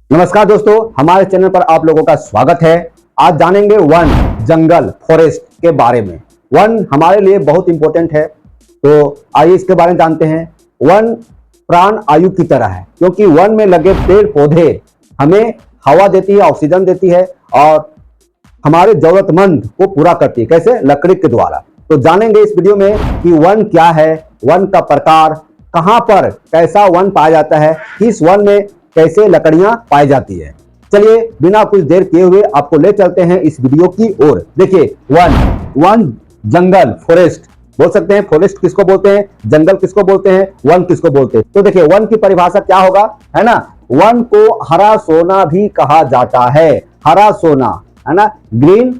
नमस्कार दोस्तों, हमारे चैनल पर आप लोगों का स्वागत है। आज जानेंगे वन, जंगल, फॉरेस्ट के बारे में। वन हमारे लिए बहुत इंपॉर्टेंट है, तो आइए इसके बारे में जानते हैं। वन प्राण आयु की तरह है, क्योंकि वन में लगे पेड़ पौधे हमें हवा देती है, ऑक्सीजन देती है और हमारे जरूरतमंद को पूरा करती है। कैसे? लकड़ी के द्वारा। तो जानेंगे इस वीडियो में कि वन क्या है, वन का प्रकार, कहां पर कैसा वन पाया जाता है, किस वन में कैसे लकड़ियां पाई जाती है। चलिए बिना कुछ देर किए हुए आपको ले चलते हैं इस वीडियो की ओर। देखिए वन, जंगल, फॉरेस्ट बोल सकते हैं। फॉरेस्ट किसको बोलते हैं, जंगल किसको बोलते हैं, वन किसको बोलते हैं। तो देखिए वन की परिभाषा क्या होगा, है ना। वन को हरा सोना भी कहा जाता है। हरा सोना, है ना, ग्रीन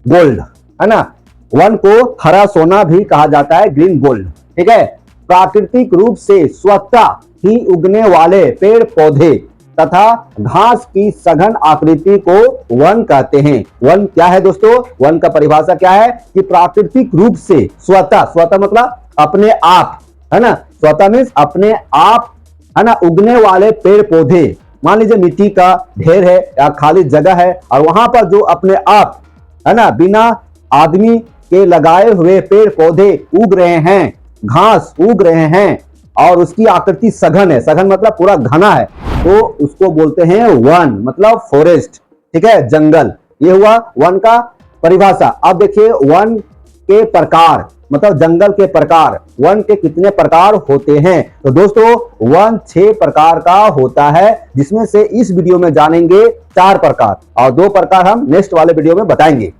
गोल्ड, है ना। वन को हरा सोना भी कहा जाता है, ग्रीन गोल्ड। ठीक है। प्राकृतिक रूप से स्वतः ही उगने वाले पेड़ पौधे तथा घास की सघन आकृति को वन कहते हैं। वन क्या है दोस्तों, वन का परिभाषा क्या है कि प्राकृतिक रूप से स्वतः मतलब अपने आप, है ना। स्वतः मीन्स अपने आप, है ना, उगने वाले पेड़ पौधे। मान लीजिए मिट्टी का ढेर है या खाली जगह है और वहां पर जो अपने आप, है ना, बिना आदमी के लगाए हुए पेड़ पौधे उग रहे हैं, घास उग रहे हैं और उसकी आकृति सघन है। सघन मतलब पूरा घना है, तो उसको बोलते हैं वन, मतलब फॉरेस्ट। ठीक है, जंगल। ये हुआ वन का परिभाषा। अब देखिए वन के प्रकार, मतलब जंगल के प्रकार। वन के कितने प्रकार होते हैं? तो दोस्तों वन 6 प्रकार का होता है, जिसमें से इस वीडियो में जानेंगे 4 प्रकार और 2 प्रकार हम नेक्स्ट वाले वीडियो में बताएंगे।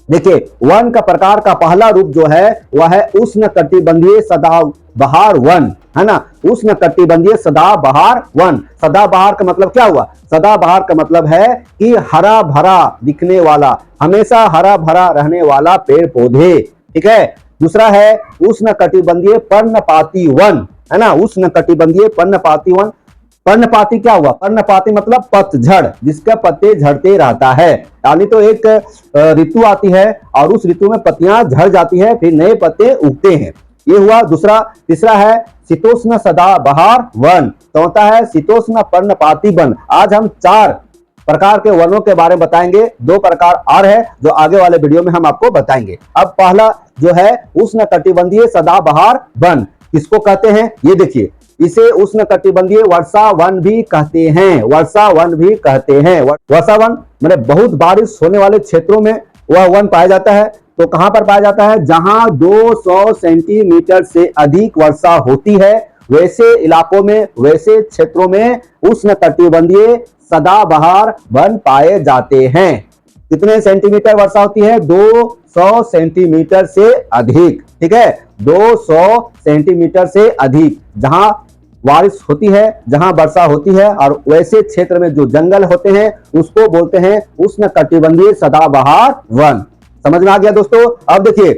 देखिए वन का प्रकार का पहला रूप जो है वह है उष्णकटिबंधीय सदाबहार वन, है ना। उष्णकटिबंधीय सदाबहार वन। सदाबहार का मतलब क्या हुआ? सदाबहार का मतलब है कि हरा भरा दिखने वाला, हमेशा हरा भरा रहने वाला पेड़ पौधे। ठीक है। दूसरा है उष्णकटिबंधीय पर्णपाती वन, है ना। उष्णकटिबंधीय पर्णपाती वन। पर्णपाती क्या हुआ? पर्णपाती मतलब पतझड़, जिसका पत्ते झड़ते रहता है। यानी तो एक ऋतु आती है और उस ऋतु में पत्तियां झड़ जाती है, फिर नए पत्ते उगते हैं। ये हुआ दूसरा। तीसरा है शीतोष्ण सदाबहार वन। चौथा है शीतोष्ण पर्णपाती वन। आज हम 4 प्रकार के वनों के बारे में बताएंगे। 2 प्रकार और है जो आगे वाले वीडियो में हम आपको बताएंगे। अब पहला जो है उष्णकटिबंधीय सदाबहार वन, किसको कहते हैं ये देखिए। इसे उष्णकटिबंधीय वर्षा वन भी कहते हैं। वर्षा वन भी कहते हैं। वर्षा वन मतलब बहुत बारिश होने वाले क्षेत्रों में वह वन पाया जाता है। तो कहां पर पाया जाता है? जहां 200 सेंटीमीटर से अधिक वर्षा होती है, वैसे इलाकों में, वैसे क्षेत्रों में उष्णकटिबंधीय सदाबहार वन पाए जाते हैं। कितने सेंटीमीटर वर्षा होती है? 200 सेंटीमीटर से अधिक। ठीक है, 200 सेंटीमीटर से अधिक जहां बारिश होती है, जहां वर्षा होती है, और वैसे क्षेत्र में जो जंगल होते हैं उसको बोलते हैं उष्णकटिबंधीय सदाबहार वन। समझ में आ गया दोस्तों? अब देखिए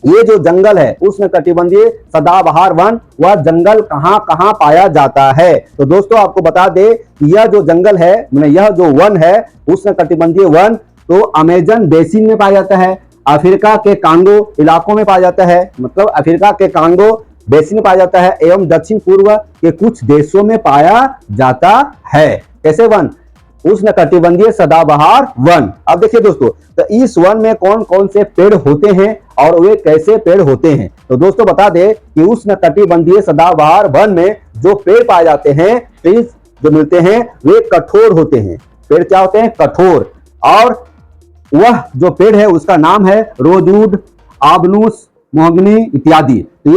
ये जो जंगल है उष्णकटिबंधीय सदाबहार वन, वह जंगल कहां कहां पाया जाता है। तो दोस्तों आपको बता दे कि यह जो जंगल है, यह जो वन है उष्णकटिबंधीय वन, तो अमेजन बेसिन में पाया जाता है, अफ्रीका के कांगो इलाकों में पाया जाता है, मतलब अफ्रीका के कांगो बेसिन में पाया जाता है, एवं दक्षिण पूर्व के कुछ देशों में पाया जाता है। कैसे वन? उष्णकटिबंधीय सदाबहार वन। अब देखिए दोस्तों, तो इस वन में कौन कौन से पेड़ होते हैं और वे कैसे पेड़ होते हैं। तो दोस्तों बता दे कि उष्णकटिबंधीय सदाबहार वन में जो पेड़ पाए जाते हैं, ट्रीज जो मिलते हैं, वे कठोर होते हैं। पेड़ क्या होते हैं? कठोर। और वह जो पेड़ है उसका नाम है रोजवुड, आबनूस, मोहगनी इत्यादि। तो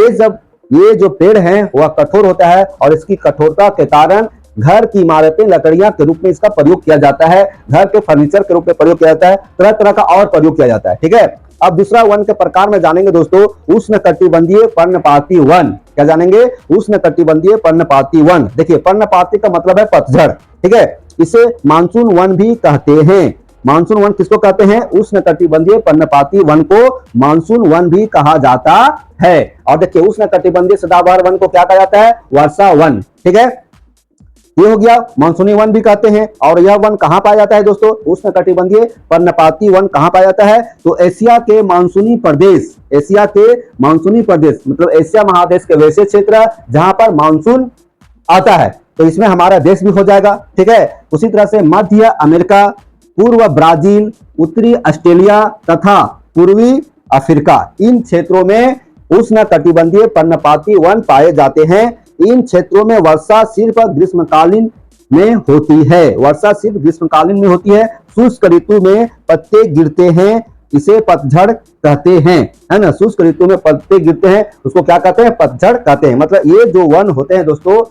ये जो पेड़ है वह कठोर होता है और इसकी कठोरता के कारण घर की इमारतें लकड़ियां के रूप में इसका प्रयोग किया जाता है, घर के फर्नीचर के रूप में प्रयोग किया जाता है, तरह तरह का और प्रयोग किया जाता है। ठीक है। अब दूसरा वन के प्रकार में जानेंगे दोस्तों, उष्णकटिबंधीय पर्णपाती वन। क्या जानेंगे? उष्णकटिबंधीय पर्णपाती वन। देखिए पर्णपाती का मतलब है पतझड़। ठीक है, इसे मानसून वन भी कहते हैं। मानसून वन किसको कहते हैं? उष्णकटिबंधीय पर्णपाती वन को मानसून वन भी कहा जाता है। और देखिए उष्णकटिबंधीय सदाबहार वन को क्या कहा जाता है? वर्षा वन। ठीक है, ये हो गया। मानसूनी वन भी कहते हैं। और यह वन कहां पाया जाता है दोस्तों? उष्णकटिबंधीय पर्णपाती वन कहां पाया जाता है? तो एशिया के मानसूनी प्रदेश, एशिया के मानसूनी प्रदेश मतलब एशिया महादेश के वैसे क्षेत्र जहां पर मानसून आता है, तो इसमें हमारा देश भी हो जाएगा, ठीक है। उसी तरह से मध्य अमेरिका, पूर्व ब्राजील, उत्तरी ऑस्ट्रेलिया तथा पूर्वी अफ्रीका, इन क्षेत्रों में उष्णकटिबंधीय पर्णपाती वन पाए जाते हैं। इन क्षेत्रों में वर्षा सिर्फ ग्रीष्मकालीन में होती है, वर्षा सिर्फ ग्रीष्मकालीन में होती है। शुष्क ऋतु में पत्ते गिरते हैं, इसे पतझड़ कहते हैं, है ना। शुष्क ऋतु में पत्ते गिरते हैं, उसको क्या कहते हैं, पतझड़ कहते हैं। मतलब ये जो वन होते हैं दोस्तों,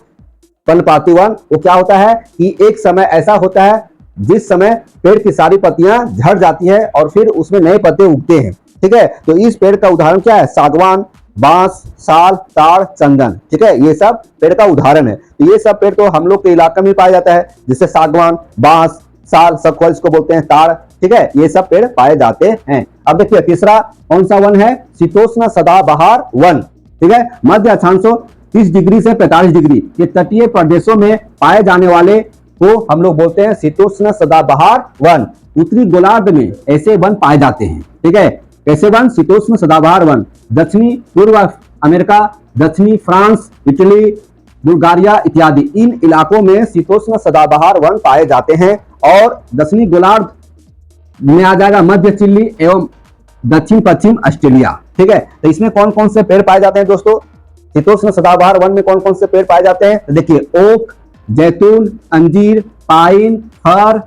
पर्णपाती वन, वो क्या होता है कि एक समय ऐसा होता है जिस समय पेड़ की सारी पत्तियां झड़ जाती है और फिर उसमें नए पत्ते उगते हैं, ठीक है। तो इस पेड़ का उदाहरण क्या है, सागवान, बांस, साल, ताड़, चंदन, ठीक है। ये सब पेड़ का उदाहरण है। तो ये सब पेड़ तो हम लोग के इलाके में पाया जाता है, जैसे सागवान, बांस, साल, सखुआ इसको बोलते हैं, ताड़, ठीक है। ये सब पेड़ पाए जाते हैं। अब देखिए तीसरा कौन सा वन है, शीतोष्ण सदाबहार वन, ठीक है। मध्य अक्षांशों 30 डिग्री से 45 डिग्री के तटीय प्रदेशों में पाए जाने वाले को हम लोग बोलते हैं शीतोष्ण सदाबहार वन। उत्तरी गोलार्ध में ऐसे वन पाए जाते हैं, ठीक है। कैसे वन, शीतोष्ण सदाबहार वन। दक्षिणी पूर्व अमेरिका, दक्षिणी फ्रांस, इटली, बुल्गारिया इत्यादि इन इलाकों में शीतोष्ण सदाबहार वन पाए जाते हैं। और दक्षिणी गोलार्ध में आ जाएगा मध्य चिली एवं दक्षिण पश्चिम ऑस्ट्रेलिया, ठीक है। तो इसमें कौन कौन से पेड़ पाए जाते हैं दोस्तों, शीतोष्ण सदाबहार वन में कौन कौन से पेड़ पाए जाते हैं, तो देखिए ओक, जैतून, अंजीर, पाइन, फर,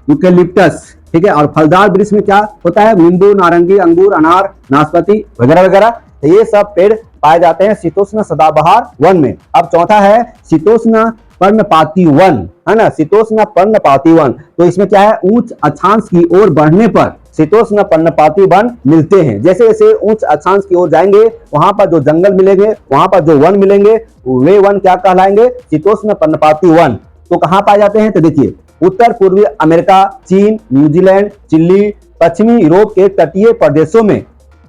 यूकेलिप्टस, ठीक है। और फलदार वृक्ष में क्या होता है, नींबू, नारंगी, अंगूर, अनार, नाशपाती वगैरह वगैरह। तो ये सब पेड़ पाए जाते हैं शीतोष्ण सदाबहार वन में। अब चौथा है शीतोष्ण पर्णपाती वन, है ना, शीतोष्ण पर्णपाती वन। तो इसमें क्या है, उच्च अक्षांश की ओर बढ़ने पर शीतोष्ण पर्णपाती वन मिलते हैं। जैसे जैसे उच्च अक्षांश की ओर जाएंगे, वहां पर जो जंगल मिलेंगे, वहां पर जो वन मिलेंगे, वे वन क्या कहलाएंगे, शीतोष्ण पर्णपाती वन। तो कहां पाए जाते हैं, तो देखिए उत्तर पूर्वी अमेरिका, चीन, न्यूजीलैंड, चिली, पश्चिमी यूरोप के तटीय प्रदेशों में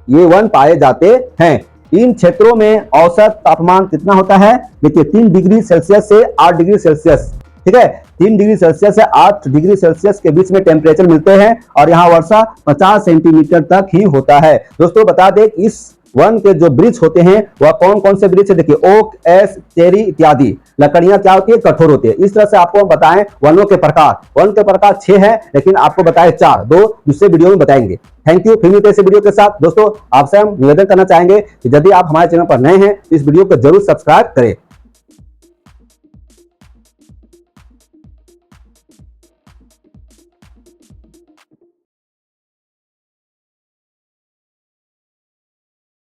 ये वन पाए जाते हैं। इन क्षेत्रों में औसत तापमान कितना होता है, देखिए 3 डिग्री सेल्सियस से 8 डिग्री सेल्सियस, ठीक है। 3 डिग्री सेल्सियस से 8 डिग्री सेल्सियस के बीच में टेम्परेचर मिलते हैं और यहाँ वर्षा 50 सेंटीमीटर तक ही होता है। दोस्तों बता दें इस वन के जो वृक्ष होते हैं वह कौन कौन से वृक्ष है, देखिए ओक, एस, चेरी इत्यादि। लकड़ियां क्या होती है, कठोर होती है। इस तरह से आपको हम बताएं वनों के प्रकार, वन के प्रकार 6 है, लेकिन आपको बताए 4, 2 दूसरे वीडियो में बताएंगे। Thank you. फिर मिलते हैं इस वीडियो के साथ। दोस्तों आपसे हम निवेदन करना चाहेंगे कि यदि आप हमारे चैनल पर नए हैं तो इस वीडियो को जरूर सब्सक्राइब करें।